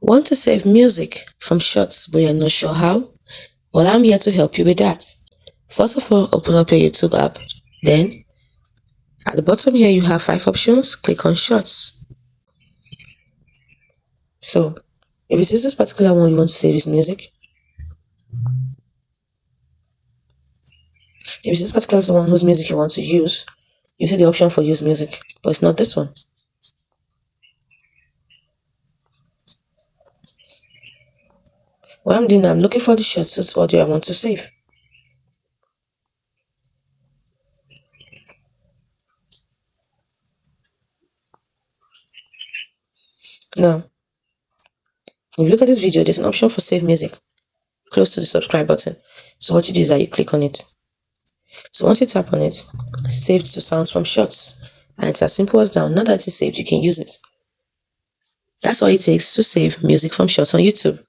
Want to save music from Shorts but you're not sure how? Well, I'm here to help you with that. First of all, open up your YouTube app. Then, at the bottom here, you have 5 options. Click on Shorts. So, if it is this particular one you want to save is music, if it's this particular one whose music you want to use, you see the option for use music, but it's not this one. What I'm doing now, I'm looking for the Shorts audio I want to save. Now, if you look at this video, there's an option for save music close to the subscribe button. So what you do is that you click on it. So once you tap on it, saved to sounds from Shorts, and it's as simple as that. Now that it's saved, you can use it. That's all it takes to save music from Shorts on YouTube.